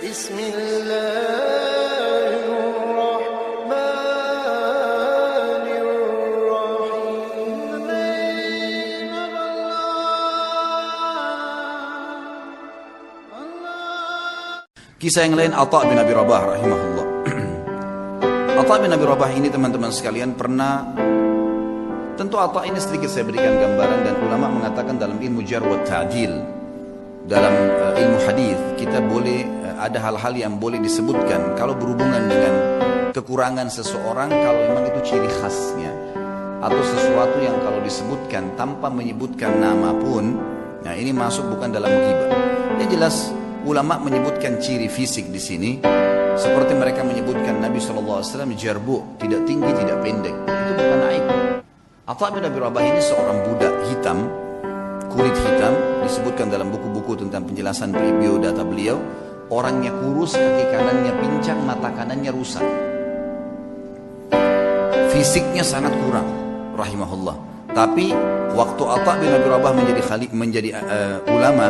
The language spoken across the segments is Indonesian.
Kisah yang lain, Atha bin Abi Rabah rahimahullah. Atha bin Abi Rabah ini teman-teman sekalian pernah, tentu Atha ini sedikit saya berikan gambaran, dan ulama mengatakan dalam ilmu jarh wa ta'dil, dalam ilmu hadis kita boleh ada hal-hal yang boleh disebutkan kalau berhubungan dengan kekurangan seseorang, kalau memang itu ciri khasnya, atau sesuatu yang kalau disebutkan tanpa menyebutkan nama pun, nah ini masuk bukan dalam ghibah. Yang jelas ulama menyebutkan ciri fisik di sini, seperti mereka menyebutkan Nabi SAW jarbu, tidak tinggi, tidak pendek. Itu bukan aib. Atha bin Abi Rabah ini seorang budak hitam, kulit hitam, disebutkan dalam buku-buku tentang penjelasan biodata beliau. Orangnya kurus, kaki kanannya pincang, mata kanannya rusak. Fisiknya sangat kurang, rahimahullah. Tapi waktu Atha bin Abi Rabah menjadi ulama,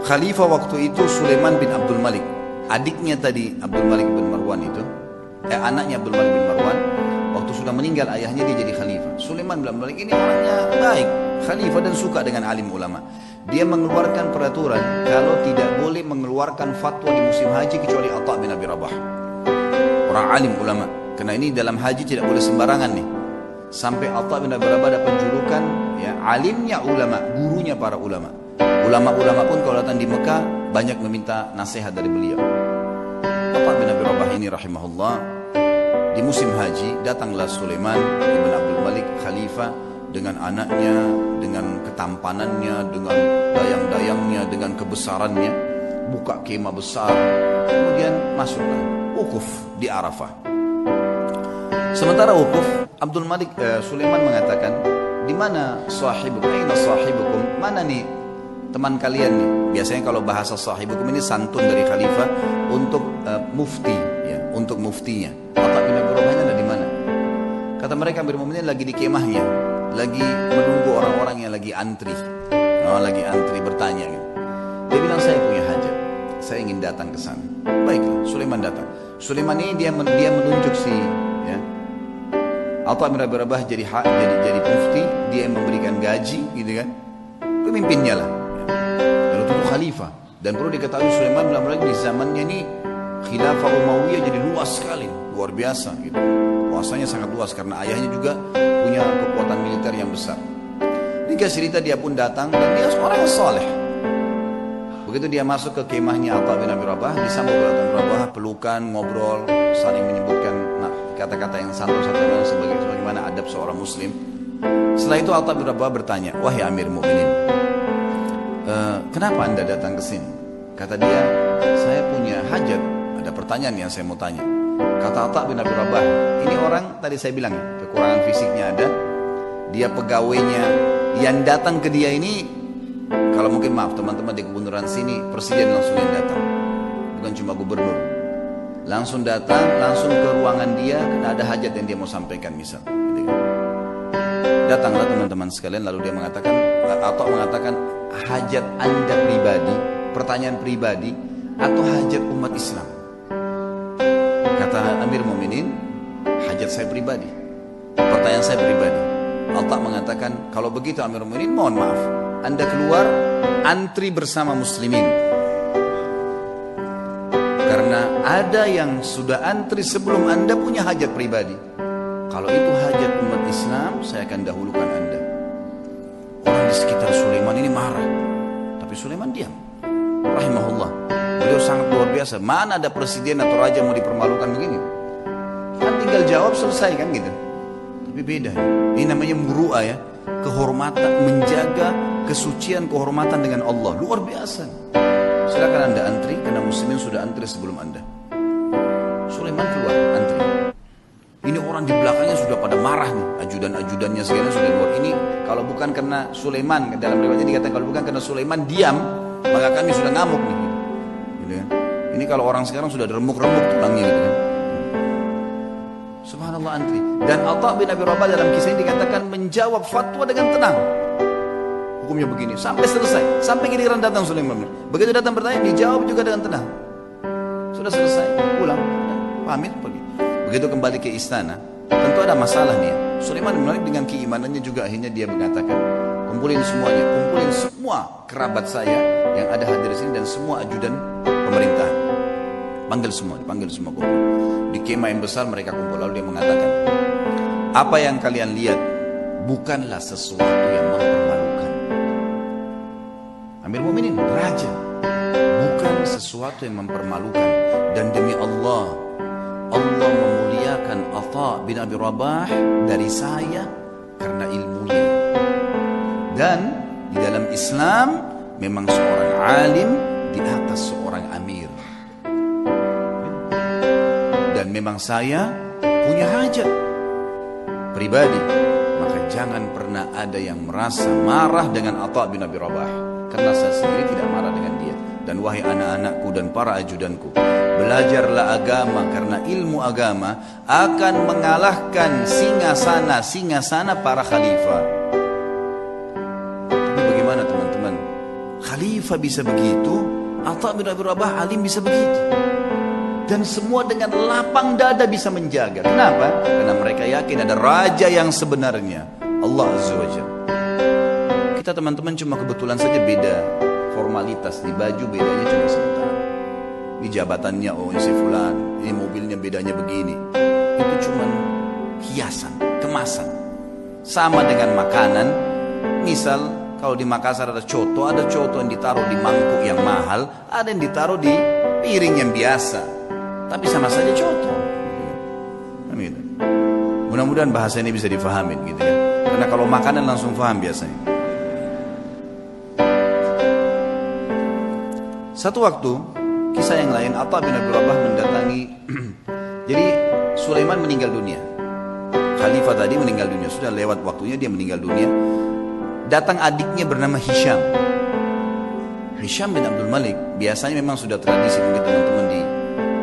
khalifah waktu itu Sulaiman bin Abdul Malik, adiknya tadi Abdul Malik bin Marwan itu, anaknya Abdul Malik bin Marwan, waktu sudah meninggal ayahnya dia jadi khalifah. Sulaiman bin Abdul Malik ini orangnya baik, khalifah dan suka dengan alim ulama. Dia mengeluarkan peraturan kalau tidak boleh mengeluarkan fatwa di musim haji kecuali Atha bin Abi Rabah, orang alim ulama. Karena ini dalam haji tidak boleh sembarangan nih. Sampai Atha bin Abi Rabah dapat julukan ya, alimnya ulama, gurunya para ulama. Ulama-ulama pun kalau datang di Mekah banyak meminta nasihat dari beliau. Atha bin Abi Rabah ini rahimahullah, di musim haji datanglah Sulaiman bin Abdul Malik khalifah dengan anaknya, dengan ketampanannya, dengan dayang-dayangnya, dengan kebesarannya, buka kemah besar, kemudian masuklah wukuf di Arafah. Sementara wukuf, Abdul Malik Sulaiman mengatakan, di mana sahibukum? Aina sahibukum? Mana nih teman kalian nih? Biasanya kalau bahasa sahibukum ini santun dari khalifah untuk mufti, ya, untuk muftinya. Atha bin Abi Rabah ada di mana? Kata mereka, Amirul Mukminin lagi di kemahnya, lagi menunggu orang-orang yang lagi antri, lagi antri bertanya. Gitu. Dia bilang, saya punya hajat, saya ingin datang ke sana. Baiklah, Sulaiman datang. Sulaiman ini dia menunjuk si, ya, Atha bin Abi Rabah jadi mufti, dia yang memberikan gaji, gitu kan? Pemimpinnya lah. Lalu itu khalifah. Dan perlu diketahui Sulaiman bin Abdul Malik di zamannya ini khilafah Umayyah jadi luas sekali, luar biasa gitu. Kuasanya sangat luas karena ayahnya juga punya kekuatan militer yang besar. Dikasih cerita dia pun datang dan dia seorang yang saleh. Begitu dia masuk ke kemahnya Atha bin Abi Rabah, disambut oleh Atha bin Abi Rabah, pelukan, ngobrol, saling menyebutkan kata-kata yang santun-santun sebagaimana adab seorang muslim. Setelah itu Atha bin Abi Rabah bertanya, wahai Amir Mukminin, kenapa anda datang ke sini? Kata dia, saya punya hajat, ada pertanyaan yang saya mau tanya. Kata Atha bin Abi Rabah, ini orang tadi saya bilang kekurangan fisiknya ada, dia pegawainya yang datang ke dia ini, kalau mungkin maaf teman-teman di gubernuran sini, presiden langsung yang datang, bukan cuma gubernur, langsung datang, langsung ke ruangan dia karena ada hajat yang dia mau sampaikan misal. Gitu kan. Datanglah teman-teman sekalian, lalu dia mengatakan, Atha mengatakan, hajat anda pribadi, pertanyaan pribadi, atau hajat umat Islam? Kata Amir Mukminin, hajat saya pribadi, pertanyaan saya pribadi. Atha mengatakan, kalau begitu Amir Mukminin, mohon maaf, anda keluar antri bersama muslimin, karena ada yang sudah antri sebelum anda punya hajat pribadi. Kalau itu hajat umat Islam, saya akan dahulukan anda. Orang di sekitar Sulaiman ini marah, tapi Sulaiman diam, rahimahullah. Beliau sangat luar biasa. Mana ada presiden atau raja mau dipermalukan begini? Kan tinggal jawab selesai kan gitu. Tapi beda. Ini namanya muru'ah ya, kehormatan, menjaga kesucian kehormatan dengan Allah. Luar biasa. Silakan anda antri, karena muslimin sudah antri sebelum anda. Sulaiman keluar antri. Ini orang di belakangnya sudah pada marah nih, ajudan-ajudannya segala sudah keluar. Ini kalau bukan karena Sulaiman, dalam riwayatnya dikatakan kalau bukan karena Sulaiman diam, maka kami sudah ngamuk nih. Gitu kan? Ini kalau orang sekarang sudah remuk-remuk tulangnya gitu kan. Subhanallah antri. Dan Atha bin Abi Rabah dalam kisah ini dikatakan menjawab fatwa dengan tenang. Hukumnya begini sampai selesai, sampai giliran datang Sulaiman. Begitu datang bertanya, dijawab juga dengan tenang. sudah selesai, pulang, pamit pergi. Begitu kembali ke istana, tentu ada masalah nih ya. Sulaiman bin Malik dengan keimanannya juga akhirnya dia mengatakan, kumpulin semuanya, kumpulin semua kerabat saya yang ada hadir di sini dan semua ajudan pemerintahan. Dipanggil semua kumpul. Di kemah yang besar mereka kumpul, lalu dia mengatakan, apa yang kalian lihat bukanlah sesuatu yang mempermalukan. Amir Mu'minin, raja, bukan sesuatu yang mempermalukan. Dan demi Allah, Allah memuliakan Atha bin Abi Rabah dari saya karena ilmunya. Dan di dalam Islam memang seorang alim di atas seorang amir. Dan memang saya punya hajat pribadi, maka jangan pernah ada yang merasa marah dengan Atha bin Abi Rabah, karena saya sendiri tidak marah dengan dia. Dan wahai anak-anakku dan para ajudanku, belajarlah agama, karena ilmu agama akan mengalahkan singasana para khalifah. Tapi bagaimana teman-teman? Khalifah bisa begitu, Atha bin Abi Rabah alim bisa begitu. Dan semua dengan lapang dada bisa menjaga. Kenapa? Karena mereka yakin ada raja yang sebenarnya, Allah Azza wa Jalla. Kita teman-teman cuma kebetulan saja beda formalitas, di baju bedanya cuma sebentar, di jabatannya oh ini si fulan, ini mobilnya bedanya begini. Itu cuma hiasan, kemasan. Sama dengan makanan, misal kalau di Makassar ada coto yang ditaruh di mangkuk yang mahal, ada yang ditaruh di piring yang biasa, tapi sama saja coto. Gitu. Mudah-mudahan bahasa ini bisa difahamin gitu ya, karena kalau makanan langsung paham biasanya. Satu waktu, kisah yang lain, Atha bin Abi Rabah mendatangi, jadi Sulaiman meninggal dunia. Khalifah tadi meninggal dunia, sudah lewat waktunya dia meninggal dunia. Datang adiknya bernama Hisham. Hisham bin Abdul Malik, biasanya memang sudah tradisi, mungkin teman-teman di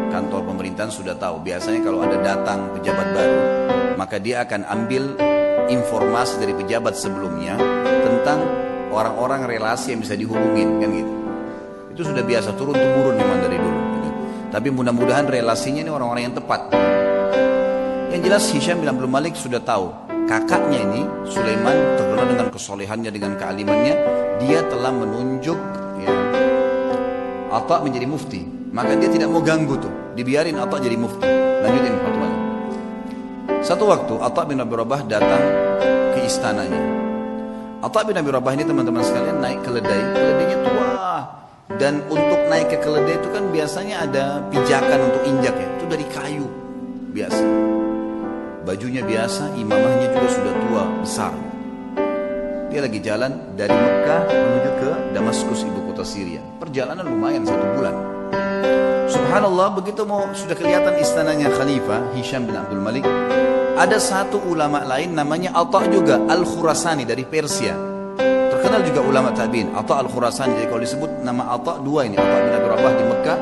kantor pemerintahan sudah tahu. Biasanya kalau ada datang pejabat baru, maka dia akan ambil informasi dari pejabat sebelumnya tentang orang-orang relasi yang bisa dihubungin, kan gitu. Itu sudah biasa, turun-temurun memang dari dulu gitu. Tapi mudah-mudahan relasinya ini orang-orang yang tepat. Yang jelas Hisham bin Abdul Malik sudah tahu kakaknya ini Sulaiman terkenal dengan kesolehannya, dengan kealimannya. Dia telah menunjuk ya, Atha menjadi mufti. Maka dia tidak mau ganggu tuh, dibiarin Atha jadi mufti. Lanjutin fatwanya. Satu waktu Atha bin Abi Rabah datang ke istananya. Atha bin Abi Rabah ini teman-teman sekalian naik keledai, keledainya tua. Dan untuk naik ke keledai itu kan biasanya ada pijakan untuk injak ya, itu dari kayu biasa. Bajunya biasa, imamahnya juga sudah tua, besar. Dia lagi jalan dari Mekah menuju ke Damaskus, ibu kota Syria. Perjalanan lumayan 1 bulan. Subhanallah, begitu mau sudah kelihatan istananya Khalifah Hisham bin Abdul Malik, ada satu ulama lain namanya Atha juga Al-Khurasani dari Persia. Terkenal juga ulama tabi'in, Atha Al-Khurasani. Jadi kalau disebut nama Atha dua ini, Atha bin Abi Rabah di Mekah,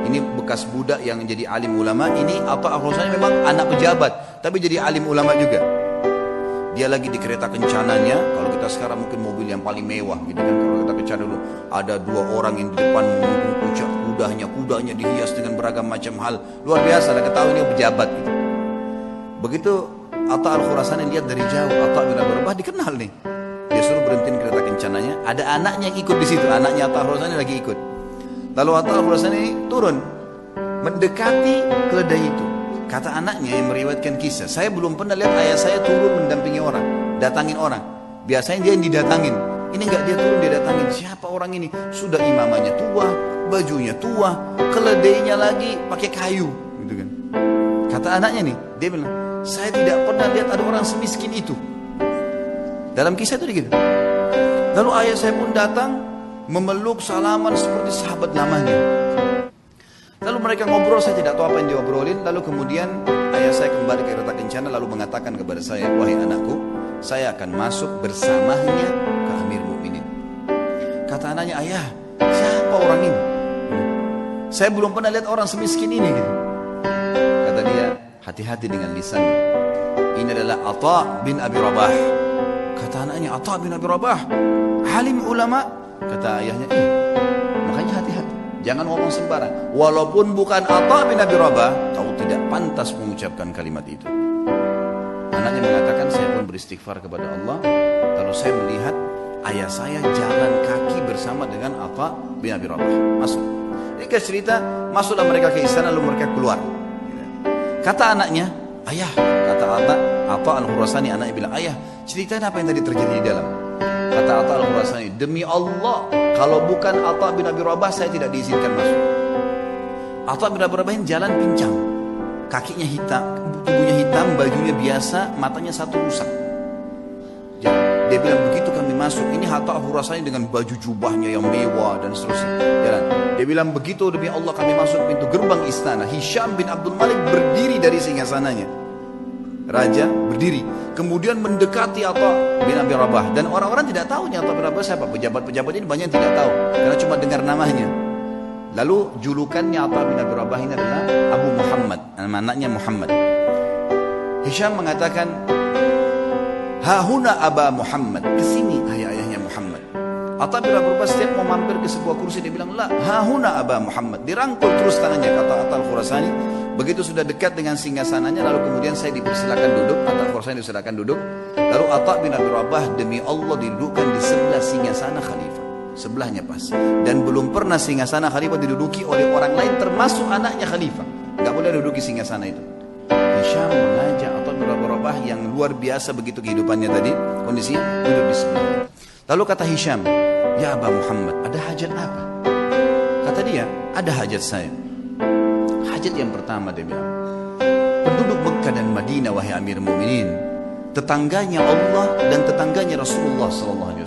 ini bekas budak yang jadi alim ulama. Ini Atha Al-Khurasani memang anak pejabat, tapi jadi alim ulama juga. Dia lagi di kereta kencananya, kalau kita sekarang mungkin mobil yang paling mewah gitu kan. Kalau kita kencana dulu, ada 2 orang yang di depan mengungkung puncak kudanya dihias dengan beragam macam hal. Luar biasa, ada ketahui ini pejabat gitu. Begitu Atha Al-Khurasani lihat dari jauh, Atha bin Abi Rabah dikenal nih. Dia suruh berhentiin kereta kencananya, ada anaknya yang ikut di situ, anaknya Atha Al-Khurasani lagi ikut. Lalu Atha Al-Khurasani turun, mendekati keledai itu. Kata anaknya yang meriwayatkan kisah, saya belum pernah lihat ayah saya turun mendampingi orang, datangin orang. Biasanya dia yang didatangin, ini enggak, dia turun dia datangin. Siapa orang ini? Sudah imamahnya tua, bajunya tua, keledainya lagi pakai kayu, gitu kan. Kata anaknya nih, dia bilang, saya tidak pernah lihat ada orang semiskin itu. Dalam kisah itu gitu. Lalu ayah saya pun datang memeluk salaman seperti sahabat lamanya. Lalu mereka ngobrol, saya tidak tahu apa yang diobrolin. Lalu kemudian ayah saya kembali ke kereta kencana lalu mengatakan kepada saya, wahai anakku, saya akan masuk bersamanya ke Amir Mu'minin. Kata anaknya, ayah, siapa orang ini? Saya belum pernah lihat orang semiskin ini gitu. Kata dia, hati-hati dengan lisan. Ini adalah Atha bin Abi Rabah. Kata anaknya, Atha bin Abi Rabah, alim ulama. Kata ayahnya, makanya hati-hati. Jangan ngomong sembarang. Walaupun bukan Atha bin Abi Rabah, kau tidak pantas mengucapkan kalimat itu. Anaknya mengatakan, saya pun beristighfar kepada Allah. Kalau saya melihat ayah saya jalan kaki bersama dengan Atha bin Abi Rabah. Masuk. Ini cerita, masuklah mereka ke istana lalu mereka keluar. Kata anaknya, ayah, kata Atha al-Khurasani, anaknya bilang, ayah, ceritain apa yang tadi terjadi di dalam. Kata Atha al-Khurasani, demi Allah, kalau bukan Atha bin Abi Rabah, saya tidak diizinkan masuk. Atha bin Abi Rabah jalan pincang, kakinya hitam, tubuhnya hitam, bajunya biasa, matanya satu rusak. Dia bilang, begitu kami masuk, ini Atha al-Khurasani dengan baju jubahnya yang mewah dan seterusnya. Jalan. Dia bilang, begitu demi Allah kami masuk pintu gerbang istana, Hisham bin Abdul Malik berdiri dari singgasananya. Raja berdiri, kemudian mendekati Atha bin Abi Rabah, dan orang-orang tidak tahu Atha bin Abi Rabah siapa. Pejabat-pejabat ini banyak yang tidak tahu karena cuma dengar namanya. Lalu julukannya Atha bin Abi Rabah ini adalah Abu Muhammad, anaknya Muhammad. Hisham mengatakan, hahuna Aba Muhammad, kesini ayah-ayahnya Muhammad. Atha bin Abi Rabah setiap mau mampir ke sebuah kursi dia bilang, la hahuna Aba Muhammad, dirangkul terus tangannya. Kata Atha al-Khurasani, begitu sudah dekat dengan singgasananya, lalu kemudian saya dipersilakan duduk. Atha al-Khurasani dipersilakan duduk. Lalu Atha bin Abi Rabah demi Allah didudukkan di sebelah singgasana khalifah, sebelahnya pas. Dan belum pernah singgasana khalifah diduduki oleh orang lain termasuk anaknya khalifah. Gak boleh duduki singgasana itu. Hisham mengajak Atha bin Abi Rabah yang luar biasa begitu kehidupannya tadi, kondisinya duduk di sebelahnya. Lalu kata Hisham, ya Aba Muhammad, ada hajat apa? Kata dia, ada hajat saya. Hajat yang pertama dia bilang, penduduk Mekah dan Madinah wahai Amir Mu'minin, tetangganya Allah dan tetangganya Rasulullah SAW.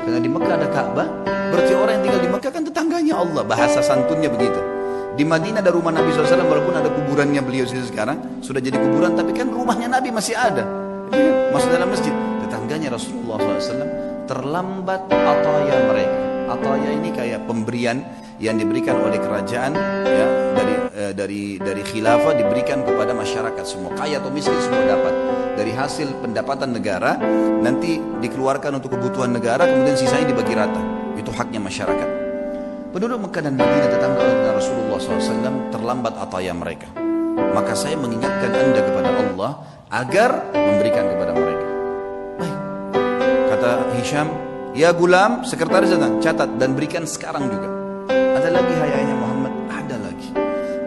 Karena di Mekah ada Ka'bah, berarti orang yang tinggal di Mekah kan tetangganya Allah. Bahasa santunnya begitu. Di Madinah ada rumah Nabi SAW, walaupun ada kuburannya beliau sekarang sudah jadi kuburan, tapi kan rumahnya Nabi masih ada. Masuk dalam masjid. Tetangganya Rasulullah SAW terlambat ataya mereka. Ataya ini kayak pemberian yang diberikan oleh kerajaan, ya, dari khilafah diberikan kepada masyarakat semua, kaya atau miskin semua dapat. Dari hasil pendapatan negara nanti dikeluarkan untuk kebutuhan negara, kemudian sisanya dibagi rata. Itu haknya masyarakat. Penduduk Mekah dan Madinah tetangga dengan Rasulullah SAW terlambat ataya mereka. Maka saya mengingatkan anda kepada Allah agar memberikan kepada mereka. Baik. Kata Hisham, ya gulam, sekretaris datang, catat dan berikan sekarang juga. Ada lagi hayanya Muhammad, ada lagi.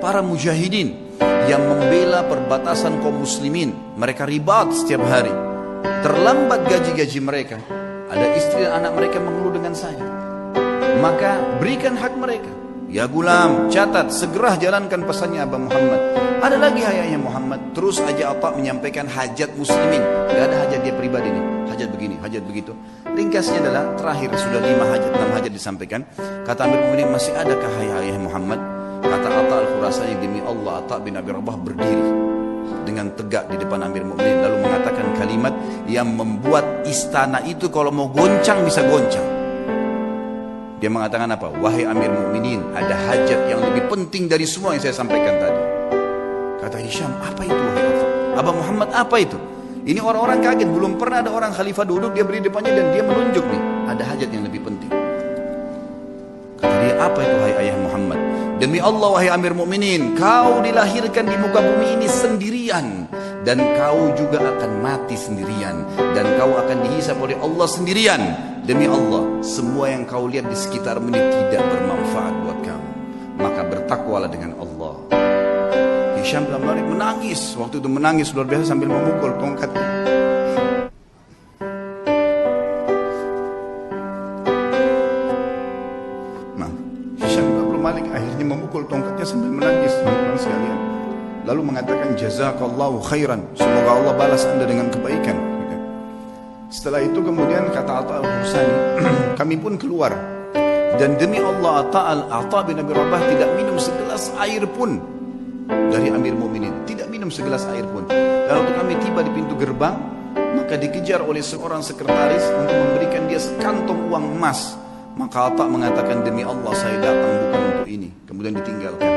Para mujahidin yang membela perbatasan kaum muslimin, mereka ribat setiap hari. Terlambat gaji-gaji mereka. Ada istri dan anak mereka mengeluh dengan saya. Maka berikan hak mereka. Ya gulam, catat, segera jalankan pesannya Aba Muhammad. Ada lagi hayanya Muhammad. Terus aja Atha menyampaikan hajat muslimin. Gak ada hajat dia pribadi nih. Hajat begini, hajat begitu. Ringkasnya adalah terakhir sudah 5 hajat, 6 hajat disampaikan. Kata Amir Mu'minin, masih adakah hayat Muhammad? Kata Atha al-Khurasani, demi Allah Atha bin Abi Rabah berdiri dengan tegak di depan Amir Mu'minin, lalu mengatakan kalimat yang membuat istana itu kalau mau goncang bisa goncang. Dia mengatakan apa? Wahai Amir Mu'minin, ada hajat yang lebih penting dari semua yang saya sampaikan tadi. Kata Hisham, apa itu wahai Atha? Aba Muhammad, apa itu? Ini orang-orang kaget, belum pernah ada orang khalifah duduk, dia beri depannya dan dia menunjuk nih, ada hajat yang lebih penting. Kata dia, apa itu wahai ayah Muhammad? Demi Allah wahai Amir Mu'minin, kau dilahirkan di muka bumi ini sendirian, dan kau juga akan mati sendirian, dan kau akan dihisab oleh Allah sendirian. Demi Allah, semua yang kau lihat di sekitarmu ini tidak bermanfaat buat kamu. Maka bertakwalah dengan Allah. Hisham bin Malik menangis. Waktu itu menangis luar biasa sambil memukul tongkatnya. Nah, Hisham bin Malik akhirnya memukul tongkatnya sambil menangis, teman-teman sekalian. Lalu mengatakan, jazakallahu khairan. Semoga Allah balas anda dengan kebaikan. Setelah itu kemudian kata Atha al-Khurasani, kami pun keluar. Dan demi Allah Atha bin Abi Rabah tidak minum segelas air pun dari Amir Mu'minin. Tidak minum segelas air pun. Dan waktu kami tiba di pintu gerbang, maka dikejar oleh seorang sekretaris untuk memberikan dia sekantong uang emas. Maka Atha mengatakan, demi Allah saya datang bukan untuk ini. Kemudian ditinggalkan.